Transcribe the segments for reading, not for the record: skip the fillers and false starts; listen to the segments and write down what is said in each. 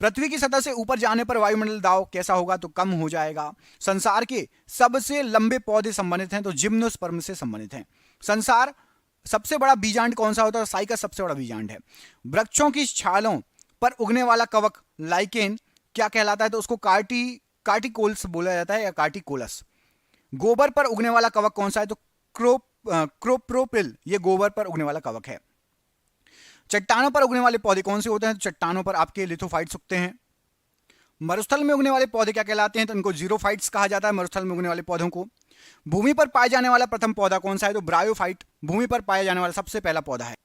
पृथ्वी की सतह से ऊपर जाने पर वायुमंडल दाब कैसा होगा, तो कम हो जाएगा। संसार के सबसे लंबे पौधे संबंधित हैं, तो जिम्नोस्पर्म से संबंधित हैं। संसार सबसे बड़ा बीजांड कौन सा होता है, साई का सबसे बड़ा बीजांड है। वृक्षों की छालों पर उगने वाला कवक लाइकेन क्या कहलाता है, तो उसको कार्टिकोल्स बोला जाता है या कार्टिकोलस। गोबर पर उगने वाला कवक कौन सा है, तो क्रोप्रोपिल, ये गोबर पर उगने वाला कवक है। चट्टानों पर उगने वाले पौधे कौन से होते हैं, तो चट्टानों पर आपके लिथोफाइट्स उगते हैं। मरुस्थल में उगने वाले पौधे क्या कहलाते हैं, तो इनको जीरोफाइट्स कहा जाता है, मरुस्थल में उगने वाले पौधों को। भूमि पर पाए जाने वाला प्रथम पौधा कौन सा है, तो ब्रायोफाइट भूमि पर पाया जाने वाला सबसे पहला पौधा है।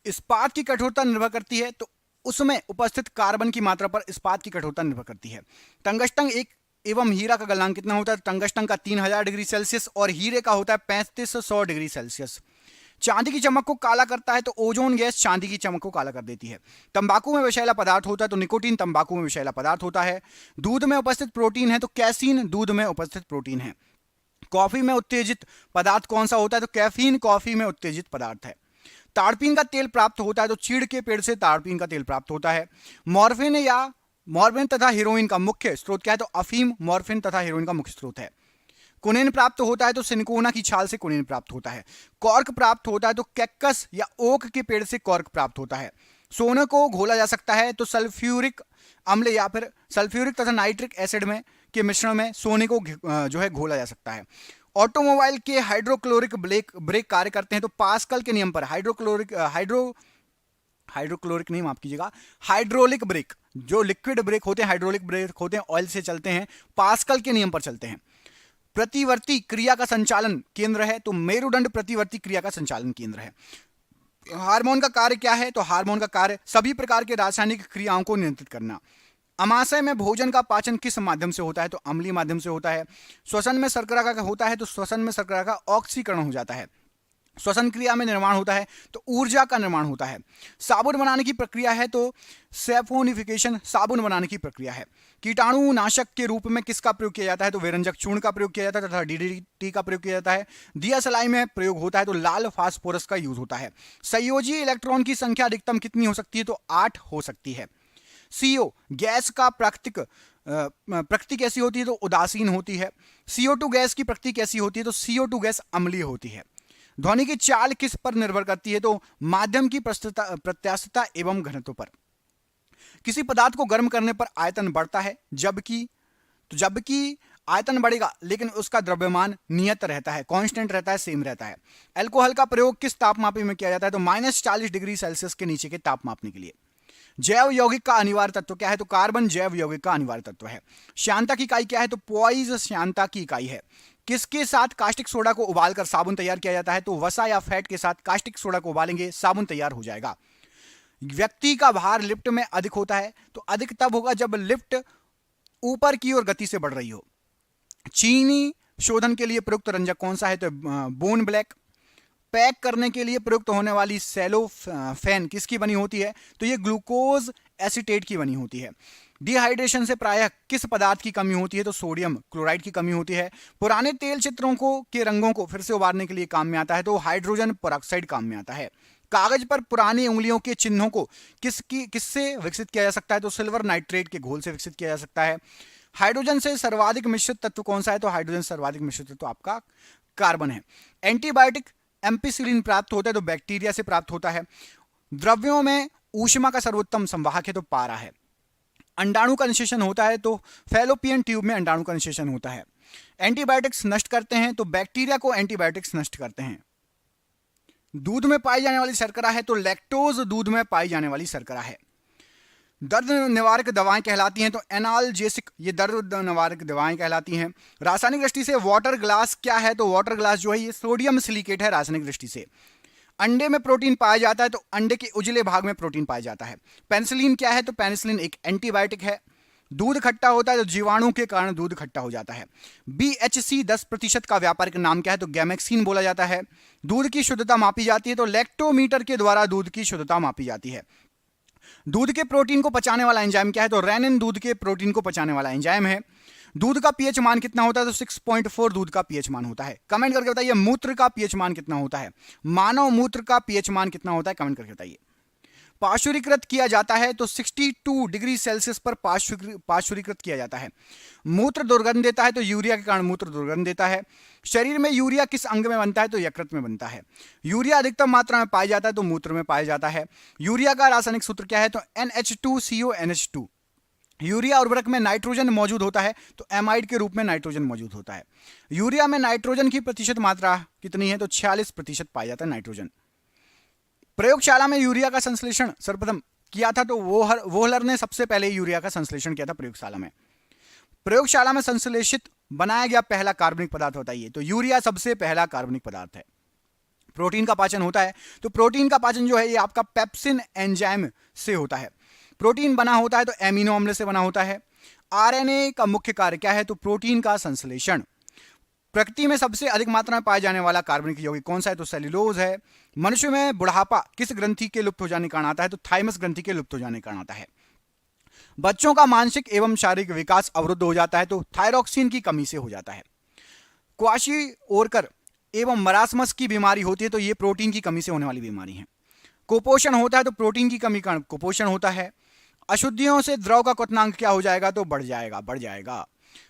इस्पात की कठोरता निर्भर करती है, तो उसमें उपस्थित कार्बन की मात्रा पर इस्पात की कठोरता निर्भर करती है। टंगस्टन एक एवं हीरा का गलनांक कितना होता है, टंगस्टन का 3000 डिग्री सेल्सियस और हीरे का होता है 3500 डिग्री सेल्सियस। चांदी की चमक को काला करता है, तो ओजोन गैस चांदी की चमक को काला कर देती है। तंबाकू में विषैला पदार्थ होता है, तो निकोटीन तंबाकू में विषैला पदार्थ होता है। दूध में उपस्थित प्रोटीन है, तो कैसीन दूध में उपस्थित प्रोटीन है। कॉफी में उत्तेजित पदार्थ कौन सा होता है, तो कैफीन कॉफी में उत्तेजित पदार्थ है। ताड़पीन का तेल प्राप्त होता है, तो चीड़ के पेड़ से ताड़पीन का तेल प्राप्त होता है। मॉर्फिन तथा हीरोइन का मुख्य स्रोत क्या है, तो अफीम मॉर्फिन तथा हीरोइन का मुख्य स्रोत है। कुनिन प्राप्त होता है, तो सिनकोना की छाल से कुनिन प्राप्त होता है। कॉर्क प्राप्त होता है, तो कैक्कस या ओक के पेड़ से कॉर्क प्राप्त होता है। सोने को घोला जा सकता है, तो सल्फ्यूरिक अम्ल या फिर सल्फ्यूरिक तथा नाइट्रिक एसिड में के मिश्रण में सोने को जो है घोला जा सकता है। ऑटोमोबाइल के हाइड्रोक्लोरिक ब्रेक कार्य करते हैं, तो पास्कल के नियम पर हाइड्रोक्लोरिक नहीं, माफ कीजिएगा, हाइड्रोलिक ब्रेक, जो लिक्विड ब्रेक होते हैं, हाइड्रोलिक ब्रेक होते हैं, ऑयल से चलते हैं, पास्कल के नियम पर चलते हैं। प्रतिवर्ती क्रिया का संचालन केंद्र है, तो मेरुदंड प्रतिवर्ती क्रिया का संचालन केंद्र है। हार्मोन का कार्य क्या है, तो हार्मोन का कार्य सभी प्रकार के रासायनिक क्रियाओं को नियंत्रित करना। अमाशय में भोजन का पाचन किस माध्यम से होता है, तो अम्लीय माध्यम से होता है। श्वसन में शर्करा का होता है, तो श्वसन में शर्करा का ऑक्सीकरण हो जाता है। श्वसन क्रिया में निर्माण होता है, तो ऊर्जा का निर्माण होता है। साबुन बनाने की प्रक्रिया है, तो सैफोनिफिकेशन साबुन बनाने की प्रक्रिया है। कीटाणुनाशक के रूप में किसका प्रयोग किया जाता है, तो विरंजक चूर्ण का प्रयोग किया जाता है तथा डीडीटी का प्रयोग किया जाता है। दिया सलाई में प्रयोग होता है, तो लाल फास्फोरस का यूज होता है। संयोजी इलेक्ट्रॉन की संख्या अधिकतम कितनी हो सकती है, तो 8 हो सकती है। सीओ गैस का प्रकृति कैसी होती है, तो उदासीन होती है। CO2 गैस की प्रकृति कैसी होती है, तो CO2 गैस अम्लीय होती है। ध्वनि की चाल किस पर निर्भर करती है, तो माध्यम की प्रत्यास्थता एवं घनत्व पर। किसी पदार्थ को गर्म करने पर आयतन बढ़ता है, जबकि आयतन बढ़ेगा लेकिन उसका द्रव्यमान नियत रहता है, कांस्टेंट रहता है, सेम रहता है। अल्कोहल का प्रयोग किस तापमापी में किया जाता है, तो -40 डिग्री सेल्सियस के नीचे के ताप मापने के लिए। जैव यौगिक का अनिवार्य तत्व क्या है, तो कार्बन जैव यौगिक का अनिवार्य तत्व है। श्यानता की इकाई क्या है, तो पॉइज श्यानता की इकाई है। किसके साथ कास्टिक सोडा को उबालकर साबुन तैयार किया जाता है, तो वसा या फैट के साथ कास्टिक सोडा को उबालेंगे, साबुन तैयार हो जाएगा। व्यक्ति का भार लिफ्ट में अधिक होता है, तो अधिक तब होगा जब लिफ्ट ऊपर की ओर गति से बढ़ रही हो। चीनी शोधन के लिए प्रयुक्त रंजक कौन सा है, तो बोन ब्लैक। पैक करने के लिए प्रयुक्त होने वाली सेलोफेन किसकी बनी होती है, तो ये ग्लूकोज एसीटेट की बनी होती है। डिहाइड्रेशन से प्रायः किस पदार्थ की कमी होती है, तो सोडियम क्लोराइड की कमी होती है। पुराने तेल चित्रों के रंगों को फिर से उबारने के लिए काम में आता है, तो हाइड्रोजन पेरोक्साइड काम में आता है। कागज पर पुरानी उंगलियों के चिन्हों को किससे विकसित किया जा सकता है, तो सिल्वर नाइट्रेट के घोल से विकसित किया जा सकता है। हाइड्रोजन से सर्वाधिक मिश्रित तत्व कौन सा है, तो हाइड्रोजन सर्वाधिक मिश्रित तत्व आपका कार्बन है। एंटीबायोटिक एम्पिसिलिन प्राप्त होता है, तो बैक्टीरिया से प्राप्त होता है। द्रव्यों में ऊष्मा का सर्वोत्तम संवाहक है, तो पारा है। अंडाणु का निषेचन होता है, तो फैलोपियन ट्यूब में अंडाणु का निषेचन होता है। एंटीबायोटिक्स नष्ट करते हैं, तो बैक्टीरिया को एंटीबायोटिक्स नष्ट करते हैं। दूध में पाई जाने वाली शर्करा है, तो लैक्टोज दूध में पाई जाने वाली शर्करा है। दर्द निवारक दवाएं कहलाती हैं, तो एनाल्जेसिक ये दर्द निवारक दवाएं कहलाती हैं। रासायनिक दृष्टि से वाटर ग्लास क्या है, तो वाटर ग्लास जो है ये सोडियम सिलिकेट है रासायनिक दृष्टि से। अंडे में प्रोटीन पाया जाता है, तो अंडे के उजले भाग में प्रोटीन पाया जाता है। पेनिसिलिन क्या है, तो पेनिसिलिन एक एंटीबायोटिक है। दूध खट्टा होता है, तो जीवाणु के कारण दूध खट्टा हो जाता है। BHC 10% का व्यापारिक नाम क्या है, तो गैमेक्सिन बोला जाता है। दूध की शुद्धता मापी जाती है, तो लैक्टोमीटर के द्वारा दूध की शुद्धता मापी जाती है। दूध के प्रोटीन को पचाने वाला एंजाइम क्या है, तो रेनिन दूध के प्रोटीन को पचाने वाला एंजाइम है। दूध का पीएच मान कितना होता है, तो 6.4 दूध का पीएच मान होता है। कमेंट करके बताइए मूत्र का पीएच मान कितना होता है, मानव मूत्र का पीएच मान कितना होता है, कमेंट करके बताइए। पार्श्वीकृत किया जाता है तो 62 डिग्री सेल्सियस पर पार्श्वीकृत किया जाता है। मूत्र दुर्गंध देता है तो यूरिया के कारण मूत्र दुर्गंध देता है। शरीर में यूरिया किस अंग में बनता है तो यकृत में बनता है। यूरिया अधिकतम मात्रा में पाया जाता है तो मूत्र में पाया जाता है। यूरिया का रासायनिक सूत्र क्या है तो NH2CONH2। यूरिया उर्वरक में नाइट्रोजन मौजूद होता है तो एमाइड के रूप में नाइट्रोजन मौजूद होता है। यूरिया में नाइट्रोजन की प्रतिशत मात्रा कितनी है तो 46% पाया जाता है नाइट्रोजन। प्रयोगशाला में यूरिया का संश्लेषण सर्वप्रथम किया था तो वोहलर ने सबसे पहले यूरिया का संश्लेषण किया था प्रयोगशाला में। प्रयोगशाला में संश्लेषित बनाया गया पहला कार्बनिक पदार्थ बताइए तो यूरिया सबसे पहला कार्बनिक पदार्थ है। प्रोटीन का पाचन होता है तो प्रोटीन का पाचन जो है ये आपका पेप्सिन एंजाइम से होता है। प्रोटीन बना होता है तो एमिनो अम्ल से बना होता है। आरएनए का मुख्य कार्य क्या है तो प्रोटीन का संश्लेषण। प्रकृति में सबसे अधिक मात्रा में पाए जाने वाला कार्बनिक यौगिक कौन सा है तो सेल्यूलोज है। मनुष्य में बुढ़ापा किस ग्रंथि के लुप्त हो जाने के कारण आता है तो थाइमस ग्रंथि के लुप्त हो जाने के कारण आता है। बच्चों का मानसिक एवं शारीरिक विकास अवरुद्ध हो जाता है तो थायरॉक्सिन की कमी से हो जाता है। क्वाशीओरकर एवं मरासमस की बीमारी होती है तो ये प्रोटीन की कमी से होने वाली बीमारी है। कुपोषण होता है तो प्रोटीन की कमी कारण कुपोषण होता है। अशुद्धियों से द्रव का क्वथनांक क्या हो जाएगा तो बढ़ जाएगा।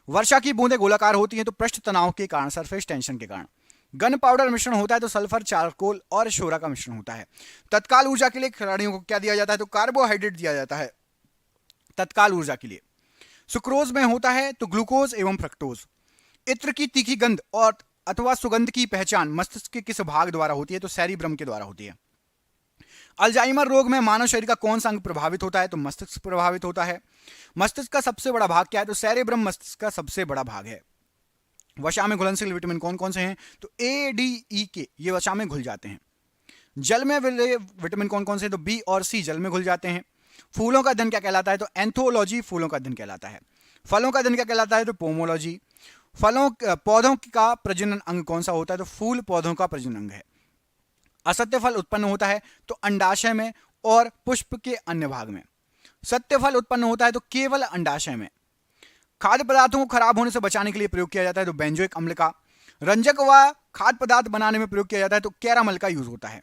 वर्षा की बूंदें गोलाकार होती हैं तो पृष्ठ तनाव के कारण, सरफेस टेंशन के कारण। गन पाउडर मिश्रण होता है तो सल्फर, चारकोल और शोरा का मिश्रण होता है। तत्काल ऊर्जा के लिए खिलाड़ियों को क्या दिया जाता है तो कार्बोहाइड्रेट दिया जाता है तत्काल ऊर्जा के लिए। सुक्रोज में होता है तो ग्लूकोज एवं फ्रक्टोज। इत्र की तीखी गंध और अथवा सुगंध की पहचान मस्तिष्क के किस भाग द्वारा होती है तो सेरिब्रम के द्वारा होती है। अल्जाइमर रोग में मानव शरीर का कौन सा अंग प्रभावित होता है तो मस्तिष्क प्रभावित होता है। मस्तिष्क का सबसे बड़ा भाग क्या है तो सेरेब्रम मस्तिष्क का सबसे बड़ा भाग है। वसा में घुलनशील विटामिन कौन कौन से हैं तो ADE ये वसा में घुल जाते हैं। जल में विटामिन कौन कौन से तो B और C जल में घुल जाते हैं। फूलों का अध्ययन क्या कहलाता है तो एंथोलॉजी फूलों का अध्ययन कहलाता है। फलों का अध्ययन क्या कहलाता है तो पोमोलॉजी। पौधों का प्रजनन अंग कौन सा होता है तो फूल पौधों का प्रजनन अंग है। असत्य फल उत्पन्न होता है तो अंडाशय में और पुष्प के अन्य भाग में। सत्य फल उत्पन्न होता है तो केवल अंडाशय में। खाद्य पदार्थों को खराब होने से बचाने के लिए प्रयोग किया जाता है तो बेंजोइक अम्ल का। रंजक व खाद्य पदार्थ बनाने में प्रयोग किया जाता है तो कैरामल का यूज होता है।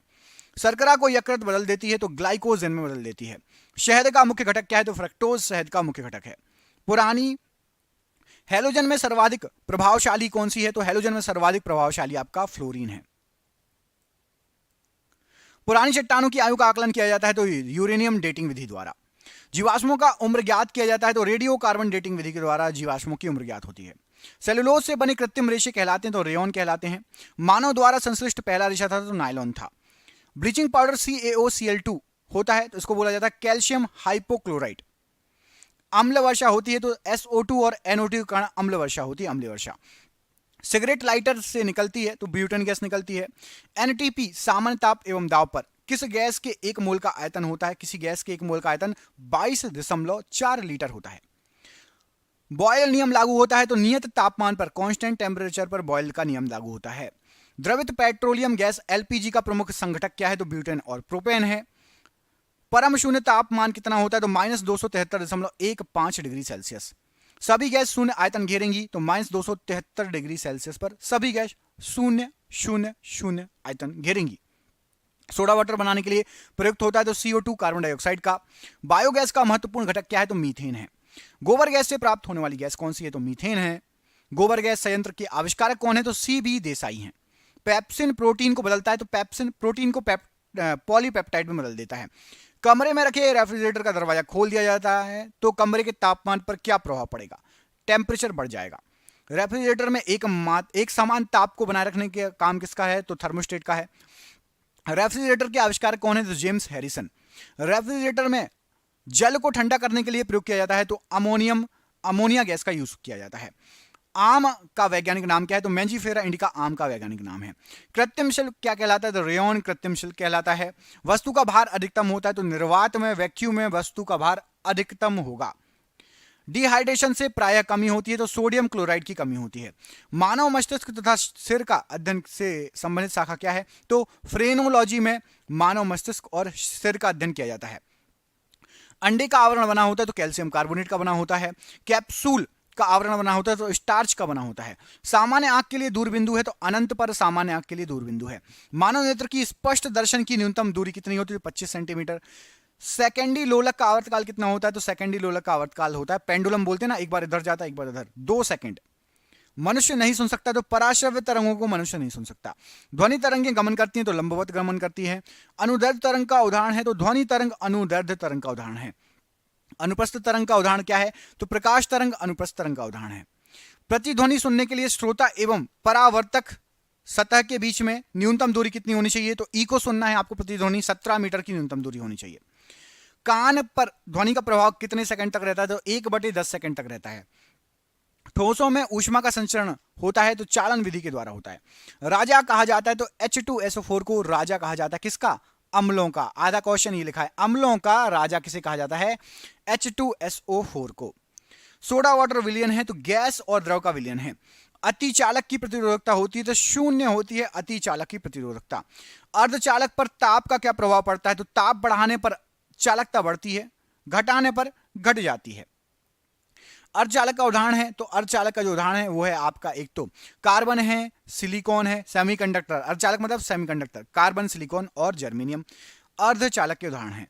शर्करा को यकृत बदल देती है तो ग्लाइकोजन में बदल देती है। शहद का मुख्य घटक क्या है तो फ्रक्टोज शहद का मुख्य घटक है। पुरानी हैलोजन में सर्वाधिक प्रभावशाली कौन सी है तो हैलोजन में सर्वाधिक प्रभावशाली आपका फ्लोरीन है। पुरानी चट्टानों की आयु का आकलन किया जाता है तो यूरेनियम डेटिंग विधि द्वारा। जीवाश्मों का उम्र ज्ञात किया जाता है तो रेडियो कार्बन डेटिंग विधि के द्वारा जीवाश्मों की उम्र ज्ञात होती है। सेलुलोज से बने कृत्रिम रेशे कहलाते हैं तो रेयन कहलाते हैं। मानव द्वारा संश्लिष्ट पहला रेशा था तो नायलॉन था। ब्लीचिंग पाउडर CaOCl2 होता है तो इसको बोला जाता है कैल्शियम हाइपोक्लोराइड। अम्ल वर्षा होती है तो SO2 और NO2 के कारण अम्ल वर्षा होती है, अम्लीय वर्षा। सिगरेट लाइटर से निकलती है तो ब्यूटेन गैस निकलती है। NTP सामान्य ताप एवं दाब पर किस गैस के एक मोल का आयतन होता है, किसी गैस के एक मोल का आयतन 22.4 लीटर होता है। बॉयल नियम लागू होता है तो नियत तापमान पर, कांस्टेंट टेम्परेचर पर बॉयल का नियम लागू होता है। द्रवित पेट्रोलियम गैस LPG का प्रमुख संघटक क्या है तो ब्यूटेन और प्रोपेन है। परम शून्य तापमान कितना होता है तो -273.15 डिग्री सेल्सियस। सभी गैस शून्य आयतन घेरेंगी तो -273 डिग्री सेल्सियस पर सभी गैस 0.00 आयतन घेरेंगी। सोडा वाटर बनाने के लिए प्रयुक्त होता है तो CO2 कार्बन डाइऑक्साइड का। बायोगैस का महत्वपूर्ण घटक क्या है तो मीथेन है। गोबर गैस से प्राप्त होने वाली गैस कौन सी है तो मीथेन है। गोबर गैस संयंत्र के आविष्कारक कौन है तो CB देसाई हैं। पेप्सिन प्रोटीन को बदलता है तो पेप्सिन प्रोटीन को पॉलीपेप्टाइड में बदल देता है। कमरे में रखे रेफ्रिजरेटर का दरवाजा खोल दिया जाता है तो कमरे के तापमान पर क्या प्रभाव पड़ेगा, टेम्परेचर बढ़ जाएगा। रेफ्रिजरेटर में एक समान ताप को बनाए रखने का काम किसका है तो थर्मोस्टेट का है। रेफ्रिजरेटर के आविष्कारक कौन है तो जेम्स हैरिसन। रेफ्रिजरेटर में जल को ठंडा करने के लिए प्रयोग किया जाता है तो अमोनिया गैस का यूज किया जाता है। आम का वैज्ञानिक नाम क्या है तो मैंजीफेरा इंडिका आम का वैज्ञानिक नाम है। कृत्रिम शिल्प क्या कहलाता है तो रेयन कृत्रिम शिल्प कहलाता है। वस्तु का भार अधिकतम होता है तो निर्वात में, वैक्यूम में वस्तु का भार अधिकतम होगा। डिहाइड्रेशन से प्रायः कमी होती है तो सोडियम क्लोराइड की कमी होती है। मानव मस्तिष्क तथा सिर का अध्ययन से संबंधित शाखा क्या है तो फ्रेनोलॉजी में मानव मस्तिष्क और सिर का अध्ययन किया जाता है। अंडे का आवरण बना होता है तो कैल्शियम कार्बोनेट का बना होता है। कैप्सूल का आवरण बना होता है तो स्टार्च का बना होता है। सामान्य आंख के लिए दूरबिंदु है तो अनंत पर सामान्य आंख के लिए दूरबिंदु है। मानव नेत्र की स्पष्ट दर्शन की न्यूनतम दूरी कितनी होती है 25 सेंटीमीटर। सेकेंडी लोलक का आवर्तकाल कितना होता है? तो सेकेंडी लोलक का आवर्तकाल होता है, पेंडुलम बोलते हैं ना, एक बार इधर जाता है एक बार इधर, 2 सेकंड। मनुष्य नहीं सुन सकता तो पराश्रव्य तरंगों को मनुष्य नहीं सुन सकता। ध्वनि तरंगें गमन करती हैं तो लंबवत गमन करती है। अनुदैर्ध्य तरंग का उदाहरण है तो ध्वनि तरंग अनुदैर्ध्य तरंग का उदाहरण है। अनुप्रस्थ तरंग का उदाहरण क्या है? तो प्रकाश तरंग अनुप्रस्थ तरंग का उदाहरण है। प्रतिध्वनि सुनने के लिए श्रोता एवं परावर्तक सतह के बीच में न्यूनतम दूरी कितनी होनी चाहिए? तो ई को सुनना है आपको प्रतिध्वनि 17 मीटर की न्यूनतम दूरी होनी चाहिए। कान पर ध्वनि का प्रभाव कितने सेकंड तक रहता है? तो 1/10 सेकंड तक रहता है। ठोसों में ऊष्मा का संचरण होता है तो चालन विधि के द्वारा होता है। राजा कहा जाता है तो H2SO4 को राजा कहा जाता है, किसका? अम्लों का। आधा क्वेश्चन ये लिखा है, अम्लों का राजा किसे कहा जाता है? H2SO4 को। सोडा वाटर विलयन है तो गैस और द्रव का विलयन है। अतिचालक की प्रतिरोधकता होती है तो 0 होती है अतिचालक की प्रतिरोधकता। अर्धचालक पर ताप का क्या प्रभाव पड़ता है? तो ताप बढ़ाने पर चालकता बढ़ती है, घटाने पर घट जाती है। अर्धचालक का उदाहरण है तो अर्धचालक का जो उदाहरण है वो है आपका, एक तो कार्बन है, सिलिकॉन है, सेमीकंडक्टर। अर्धचालक मतलब सेमीकंडक्टर, कार्बन, सिलिकॉन और जर्मेनियम अर्धचालक के उदाहरण है।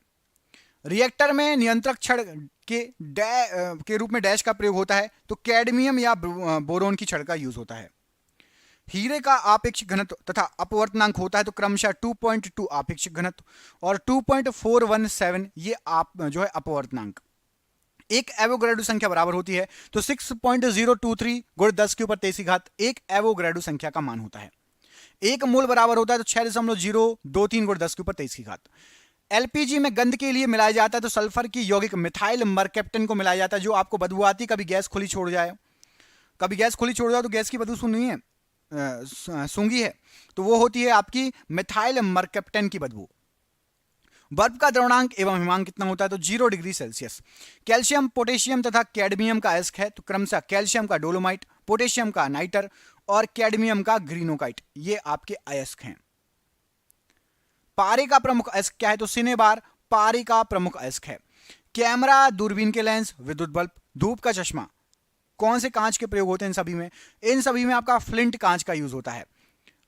रिएक्टर में नियंत्रक छड़ के रूप में डैश का प्रयोग होता है तो कैडमियम या बोरोन की छड़ का यूज होता है। हीरे का आपेक्षिक घनत्व तथा अपवर्तनांक होता है तो क्रमशः 2.2 आपेक्षिक घनत्व और 2.417 ये आप जो है अपवर्तनांक। एक एवोगैड्रो संख्या बराबर होती है तो 6.023 गुण 10 के ऊपर 23 की घात एक एवोगैड्रो संख्या का मान होता है। एक मोल बराबर होता है तो 6.023 गुण 10 के ऊपर 23 की घात। एलपीजी में गंध के लिए मिलाया जाता है तो सल्फर की यौगिक मिथाइल मरकेप्टन को मिलाया जाता है, जो आपको बदबू आती, कभी गैस खुली छोड़ जाए, कभी गैस खुली छोड़ जाए तो गैस की बदबू सुनी है, सूंघी है, तो वो होती है आपकी मिथाइल मरकेप्टन की बदबू। बर्फ का द्रवणांक एवं हिमांक कितना होता है? तो 0 डिग्री सेल्सियस। कैल्शियम, पोटेशियम तथा कैडमियम का अयस्क है तो क्रमशः कैल्शियम का डोलोमाइट, पोटेशियम का नाइटर और कैडमियम का ग्रीनोकाइट, ये आपके अयस्क हैं। पारे का प्रमुख अयस्क क्या है? तो सिनेबार पारे का प्रमुख अयस्क है। कैमरा, दूरबीन के लेंस, विद्युत बल्ब, धूप का चश्मा, कौन से कांच के प्रयोग होते हैं इन सभी में? इन सभी में आपका फ्लिंट कांच का यूज होता है।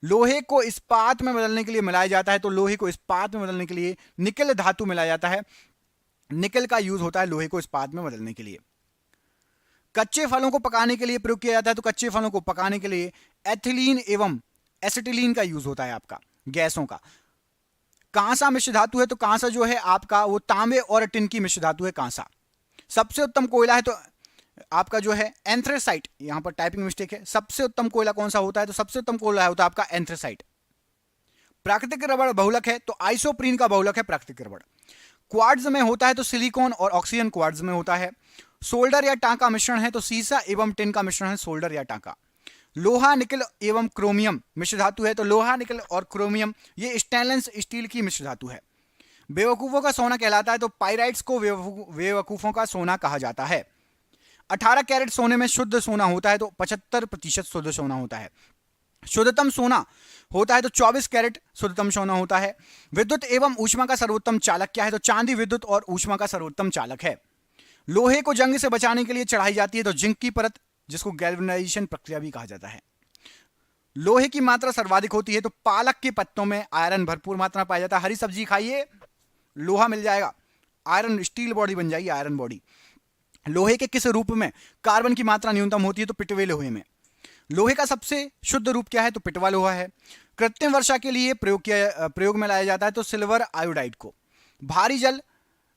लोहे को इस्पात में बदलने के लिए मिलाया जाता है तो लोहे को इस्पात में बदलने के लिए निकेल धातु मिलाया जाता है, निकेल का यूज होता है लोहे को इस्पात में बदलने के लिए। कच्चे फलों को पकाने के लिए प्रयोग किया जाता है तो कच्चे फलों को पकाने के लिए एथिलीन एवं एसिटिलीन का यूज होता है आपका, गैसों का। कांसा मिश्र धातु है तो कांसा जो है आपका वो तांबे और टिन की मिश्र धातु है कांसा। सबसे उत्तम कोयला है तो आपका जो है एंथ्रेसाइट, यहां पर टाइपिंग मिस्टेक है। सबसे उत्तम कोयला कौन सा होता है? तो सबसे उत्तम कोयला होता है आपका एंथ्रेसाइट। प्राकृतिक रबड़ बहुलक है तो आइसोप्रीन का बहुलक है प्राकृतिक रबड़। क्वार्ट्ज में होता है तो सिलिकॉन और ऑक्सीजन क्वार्ट्ज में होता है। सोल्डर या टांका मिश्रण है तो सीसा एवं टिन का मिश्रण है सोल्डर या टांका। लोहा, निकल एवं क्रोमियम मिश्र धातु है तो लोहा, निकल और क्रोमियम ये स्टेनलेस स्टील की मिश्र धातु है। बेवकूफों का सोना कहलाता है तो पाइराइट्स को बेवकूफों का सोना कहा जाता है। 18 कैरेट सोने में शुद्ध सोना होता है तो 75% शुद्ध सोना होता है। शुद्धतम सोना होता है तो 24 कैरेट शुद्धतम सोना होता है। विद्युत एवं ऊष्मा का सर्वोत्तम चालक क्या है? तो चांदी विद्युत और ऊष्मा का सर्वोत्तम चालक है। लोहे को जंग से बचाने के लिए चढ़ाई जाती है तो जिंक की परत, जिसको गैल्वेनाइजेशन प्रक्रिया भी कहा जाता है। लोहे की मात्रा सर्वाधिक होती है तो पालक के पत्तों में आयरन भरपूर मात्रा में पाया जाता है। हरी सब्जी खाइए, लोहा मिल जाएगा, आयरन, स्टील बॉडी बन जाएगी, आयरन बॉडी। लोहे के किस रूप में कार्बन की मात्रा न्यूनतम होती है? तो पिटवे लोहे में। लोहे का सबसे शुद्ध रूप क्या है? तो पिटवा लोहा है। कृत्रिम वर्षा के लिए प्रयोग में लाया जाता है तो सिल्वर आयोडाइड को। भारी जल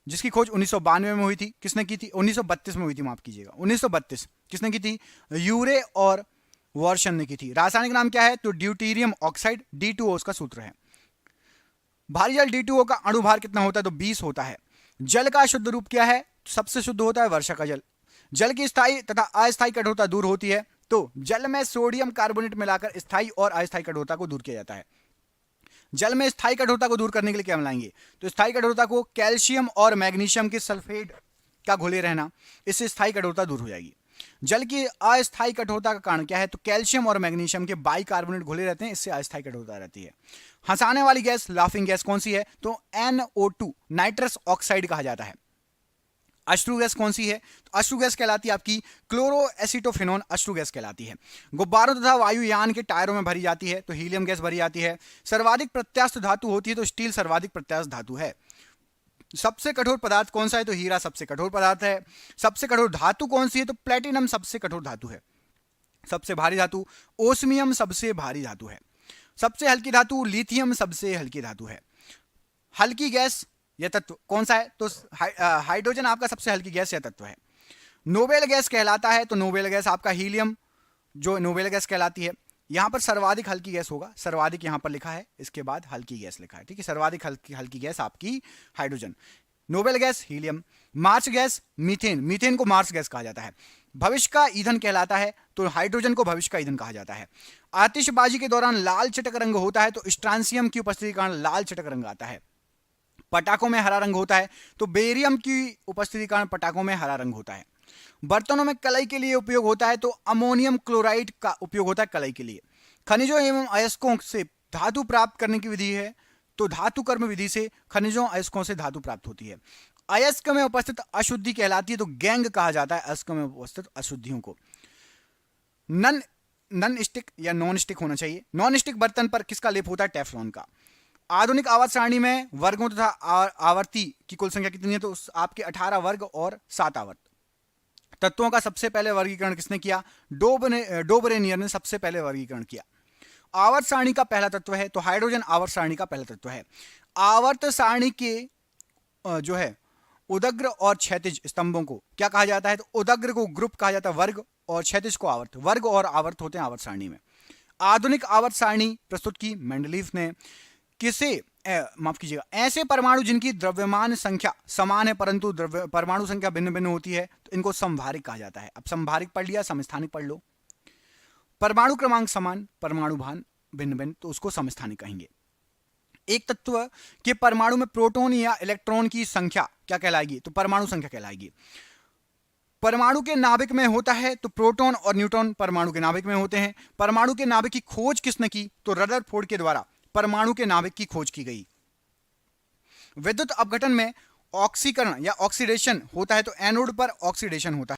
जिसकी खोज 1992 में हुई थी, किसने की थी? 1932 में हुई थी, माफ कीजिएगा 1932। किसने की थी? यूरे और वर्शन ने की थी। रासायनिक नाम क्या है? तो ड्यूटीरियम ऑक्साइड, D2O उसका सूत्र है। भारी जल D2O का अणुभार कितना होता है? तो 20 होता है। जल का शुद्ध रूप क्या है? सबसे शुद्ध होता है वर्षा का जल। जल की स्थायी तथा अस्थायी कठोरता दूर होती है तो जल में सोडियम कार्बोनेट मिलाकर स्थायी और अस्थायी कठोरता को दूर किया जाता है। जल में स्थायी कठोरता को दूर करने के लिए क्या मिलाएंगे? तो स्थायी कठोरता को कैल्शियम और मैग्नीशियम के सल्फेट का घोले रहना, इससे स्थायी कठोरता दूर हो जाएगी। जल की अस्थायी कठोरता का कारण क्या है? तो कैल्शियम और मैग्नीशियम के बाइकार्बोनेट घुले रहते हैं, इससे अस्थायी कठोरता रहती है। हंसाने वाली गैस, लाफिंग गैस कौन सी है? तो NO2 नाइट्रस ऑक्साइड कहा जाता है। अश्रु गैस कौन सी है? तो अश्रु गैस कहलाती है आपकी क्लोरोएसिटोफेनॉन अश्रु गैस कहलाती है। गुब्बारों तथा वायुयान के टायरों में भरी जाती है तो हीलियम गैस भरी जाती है। सर्वाधिक प्रत्यास्थ धातु होती है तो स्टील सर्वाधिक प्रत्यास्थ धातु है। सबसे कठोर पदार्थ कौन सा है? तो हीरा सबसे कठोर पदार्थ है। सबसे कठोर धातु कौन सी है? तो प्लेटिनम सबसे कठोर धातु है। सबसे भारी धातु ओस्मियम सबसे भारी धातु है। सबसे हल्की धातु लिथियम सबसे हल्की धातु है। हल्की गैस या तत्व कौन सा है? तो हाइड्रोजन आपका सबसे हल्की गैस या तत्व है। नोबेल गैस कहलाता है, तो नोबेल गैस आपका हीलियम जो नोबेल गैस कहलाती है। यहां पर सर्वाधिक हल्की गैस होगा, सर्वाधिक यहां पर लिखा है, इसके बाद हल्की गैस लिखा है, ठीक है। सर्वाधिक हल्की गैस आपकी hydrogen. Noble gas helium. Marsh gas methane, methane को मार्स गैस कहा जाता है। भविष्य का ईंधन कहलाता है, तो हाइड्रोजन को भविष्य का ईंधन कहा जाता है। आतिशबाजी के दौरान लाल चटक रंग होता है, तो स्ट्रांसियम की उपस्थिति के कारण लाल चटक रंग आता है। पटाखों में हरा रंग होता है, तो बेरियम की उपस्थिति के कारण पटाखों में हरा रंग होता है। बर्तनों में कलई के लिए उपयोग होता है, तो अमोनियम क्लोराइड का उपयोग होता है कलई के लिए। खनिजों एवं अयस्कों से धातु प्राप्त करने की विधि है, तो धातु कर्म विधि से खनिजों अयस्कों से धातु प्राप्त होती है। अयस्क में उपस्थित अशुद्धि कहलाती है, तो गैंग कहा जाता है अयस्क में उपस्थित अशुद्धियों को। नन स्टिक या नॉन स्टिक होना चाहिए। नॉन स्टिक बर्तन पर किसका लेप होता है? टेफ्लॉन का। आधुनिक आवर्त सारणी में वर्गों तथा आवर्ती की कुल संख्या कितनी है? तो आपके 18 वर्ग और 7 आवर्त। तत्वों का सबसे पहले वर्गीकरण किसने किया? डोबरेनियर ने सबसे पहले वर्गीकरण किया। आवर्त सारणी का पहला तत्व है, तो हाइड्रोजन आवर्त सारणी का पहला तत्व है। आवर्त सारणी के जो है उदग्र और क्षैतिज स्तंभों को क्या कहा जाता है? तो उदग्र को ग्रुप कहा जाता है वर्ग, और क्षैतिज को आवर्त। वर्ग और आवर्त होते हैं आवर्त सारणी में। आधुनिक आवर्त सारणी प्रस्तुत की मेंडलीफ ने। किसे माफ कीजिएगा, ऐसे परमाणु जिनकी द्रव्यमान संख्या समान है परंतु परमाणु संख्या भिन्न भिन्न होती है, तो इनको समभारिक कहा जाता है। अब समभारिक पढ़ लिया, समस्थानिक पढ़ लो। परमाणु क्रमांक समान, परमाणु भान भिन्न भिन्न, तो उसको समस्थानिक कहेंगे। एक तत्व के परमाणु में प्रोटॉन या इलेक्ट्रॉन की संख्या क्या कहलाएगी? तो परमाणु संख्या कहलाएगी। परमाणु के नाभिक में होता है, तो प्रोटॉन और न्यूट्रॉन परमाणु के नाभिक में होते हैं। परमाणु के नाभिक की खोज किसने की? तो रदरफोर्ड के द्वारा परमाणु के नाभिक की खोज की गई। विद्युत अपघटन में ऑक्सीकरण या ऑक्सीडेशन होता है, तो एनोड पर ऑक्सीडेशन होता है।